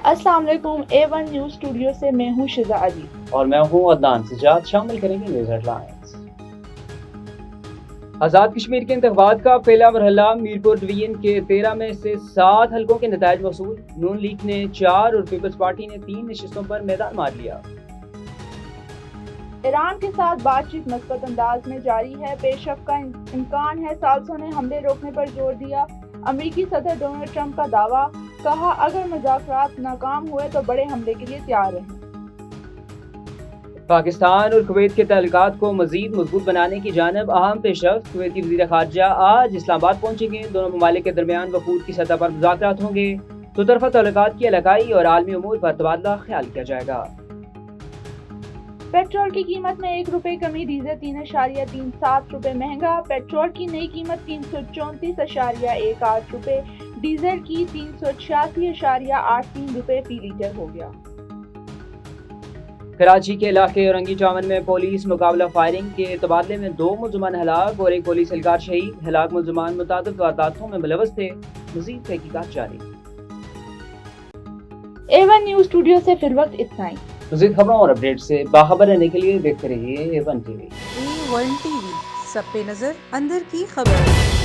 अस्सलाम वालेकुम। A1 news studio से मैं हूँ शिजा अली और मैं हूँ अदनान सजाद। शामिल करेंगे न्यूज़ हेडलाइंस। आज़ाद कश्मीर के इंतखाबात का पहला मरहला मीरपुर डिवीजन के 13 में से 7 हलकों के नताइज वसूल। नून लीग ने 4 और पीपल्स पार्टी ने 3 नशिस्तों पर मैदान मार लिया। ईरान के साथ बातचीत मस्बत अंदाज में जारी है। पेशरफ का इम्कान है। साल्सों ने हमले रोकने पर जोर दिया। अमेरिकी सदर डोनाल्ड ट्रंप का दावा, कहा अगर मुज़ाकरात नाकाम हुए तो बड़े हमले के लिए तैयार रहें। पाकिस्तान और कुवैत के ताल्लुकात को मज़ीद मजबूत बनाने की जानब अहम पेशरफ्त। कुवैती वज़ीर ख़ारजा आज इस्लामाबाद पहुंचेंगे। दोनों ममालिक के दरमियान वफूद की सतह पर मुज़ाकरात होंगे। दो तरफ़ा ताल्लुकात की इलाकाई और आलमी उमूर पर तबादला ख्याल किया जाएगा। पेट्रोल की कीमत में ₹1 कमी। डीजल 3.37 रुपये महंगा। पेट्रोल की नई कीमत ₹334.18 डीजल की ₹386.83 फी लीटर हो गया। कराची के इलाके औरंगी चावन में पुलिस मुकाबला फायरिंग के तबादले में 2 मुलजमान हलाक और 1 पुलिस एहलकार शहीद। हलाक मुलजमान मुतादिद वारदातों में मुलव्वस थे। मज़ीद तहकीकात जारी। A1 न्यूज़ स्टूडियो से फिर वक्त इतना ही। मज़ीद खबरों और अपडेट से बाखबर रहने के लिए देखते रहिए A1 TV। A1 TV, सब पे नजर, अंदर की खबर।